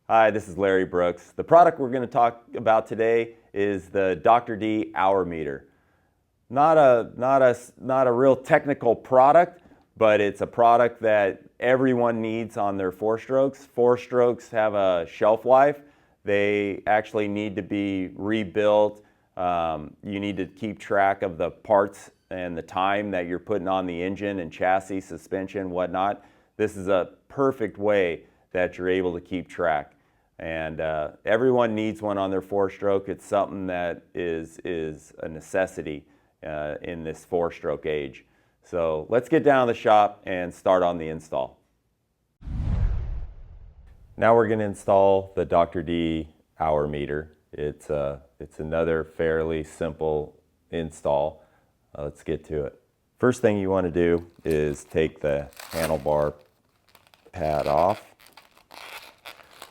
Hi, this is Larry Brooks. The product we're going to talk about today is the Dr. D hour meter. Not a real technical product, but it's a product that everyone needs on their four-strokes. Four-strokes have a shelf life. They actually need to be rebuilt. You need to keep track of the parts and the time that you're putting on the engine and chassis, suspension, whatnot. This is a perfect way that you're able to keep track. And everyone needs one on their four-stroke. It's something that is a necessity in this four-stroke age. So let's get down to the shop and start on the install. Now we're going to install the Dr. D hour meter. It's another fairly simple install. Let's get to it. First thing you want to do is take the handlebar pad off,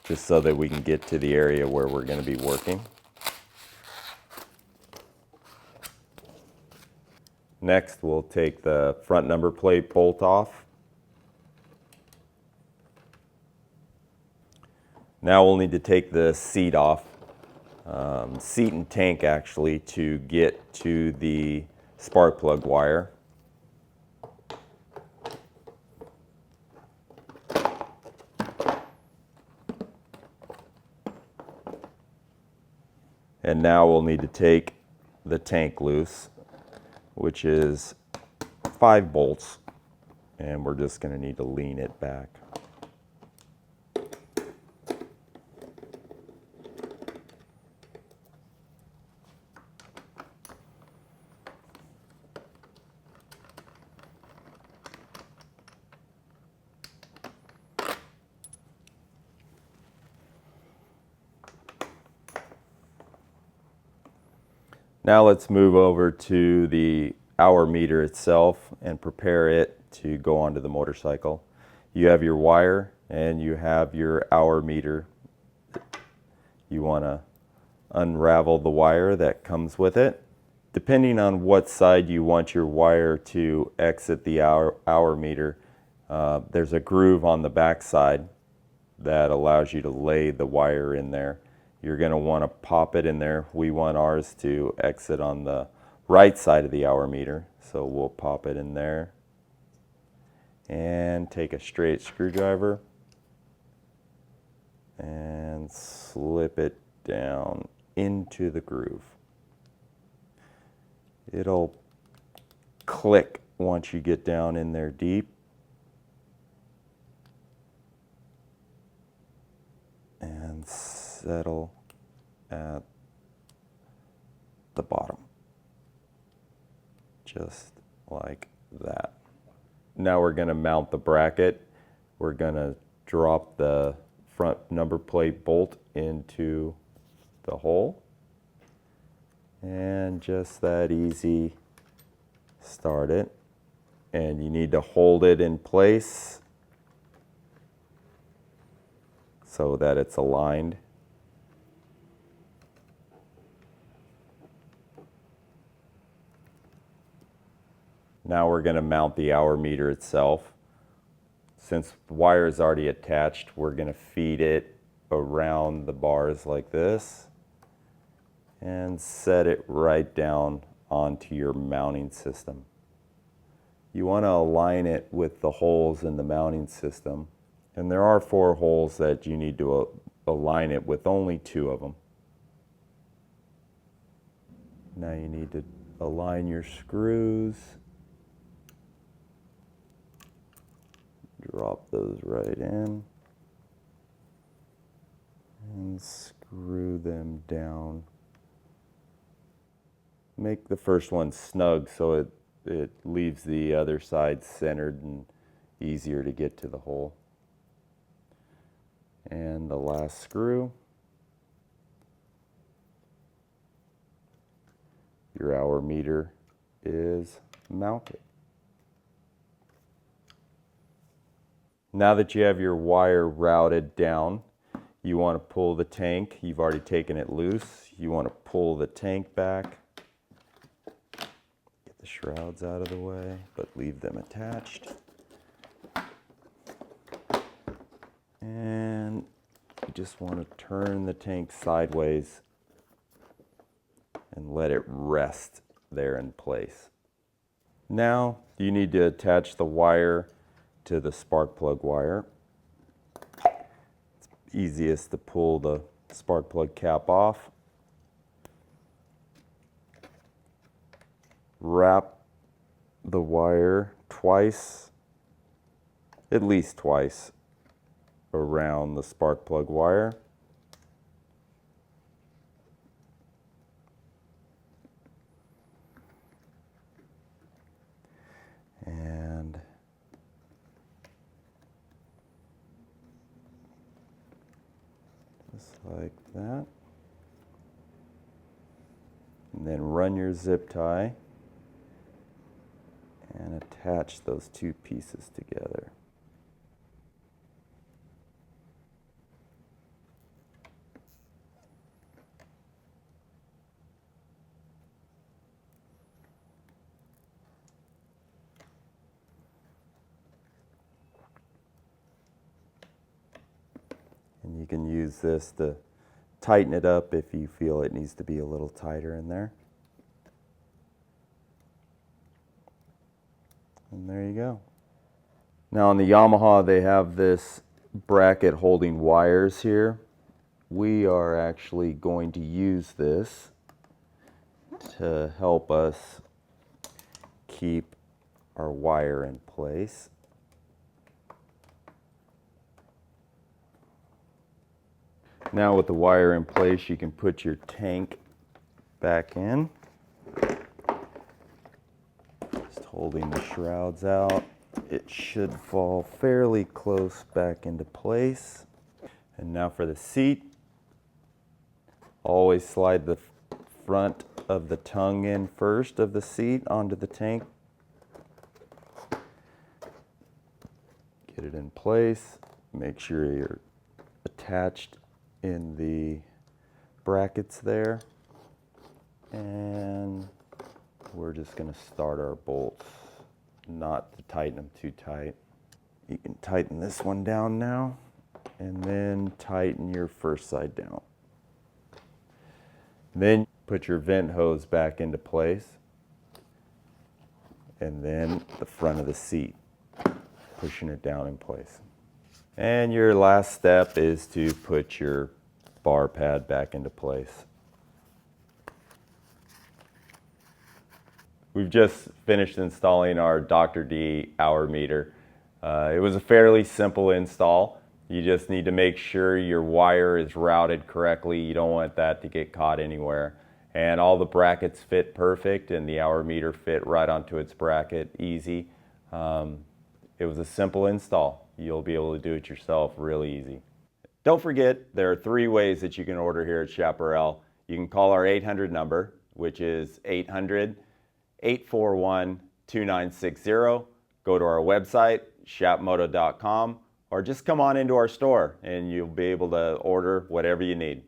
just so that we can get to the area where we're going to be working. Next, we'll take the front number plate bolt off. Now we'll need to take the seat off, seat and tank actually, to get to the spark plug wire. And now we'll need to take the tank loose, which is 5 bolts, and we're just going to need to lean it back. Now let's move over to the hour meter itself and prepare it to go onto the motorcycle. You have your wire and you have your hour meter. You want to unravel the wire that comes with it. Depending on what side you want your wire to exit the hour meter, there's a groove on the back side that allows you to lay the wire in there. You're going to want to pop it in there. We want ours to exit on the right side of the hour meter, so we'll pop it in there and take a straight screwdriver and slip it down into the groove. It'll click once you get down in there deep. And settle at the bottom, just like that. Now we're going to mount the bracket. We're going to drop the front number plate bolt into the hole, and just that easy, start it. And you need to hold it in place so that it's aligned. Now we're going to mount the hour meter itself. Since the wire is already attached, we're going to feed it around the bars like this and set it right down onto your mounting system. You want to align it with the holes in the mounting system. And there are 4 holes that you need to align it with, only 2 of them. Now you need to align your screws. Drop those right in and screw them down. Make the first one snug so it leaves the other side centered and easier to get to the hole. And the last screw. Your hour meter is mounted. Now that you have your wire routed down, you want to pull the tank. You've already taken it loose. You want to pull the tank back. Get the shrouds out of the way, but leave them attached. And you just want to turn the tank sideways and let it rest there in place. Now you need to attach the wire to the spark plug wire. It's easiest to pull the spark plug cap off. Wrap the wire twice, at least twice, around the spark plug wire. And just like that. And then run your zip tie and attach those two pieces together. And you can use this to tighten it up if you feel it needs to be a little tighter in there. And there you go. Now on the Yamaha, they have this bracket holding wires here. We are actually going to use this to help us keep our wire in place. Now with the wire in place, you can put your tank back in. Just holding the shrouds out. It should fall fairly close back into place. And now for the seat. Always slide the front of the tongue in first of the seat onto the tank. Get it in place. Make sure you're attached in the brackets there. And we're just going to start our bolts, not to tighten them too tight. You can tighten this one down now, and then tighten your first side down. Then put your vent hose back into place, and then the front of the seat, pushing it down in place. And your last step is to put your bar pad back into place. We've just finished installing our Dr. D hour meter. It was a fairly simple install. You just need to make sure your wire is routed correctly. You don't want that to get caught anywhere. And all the brackets fit perfect, and the hour meter fit right onto its bracket, easy. It was a simple install. You'll be able to do it yourself really easy. Don't forget, there are 3 ways that you can order here at Chaparral. You can call our 800 number, which is 800-841-2960. Go to our website, shapmoto.com, or just come on into our store and you'll be able to order whatever you need.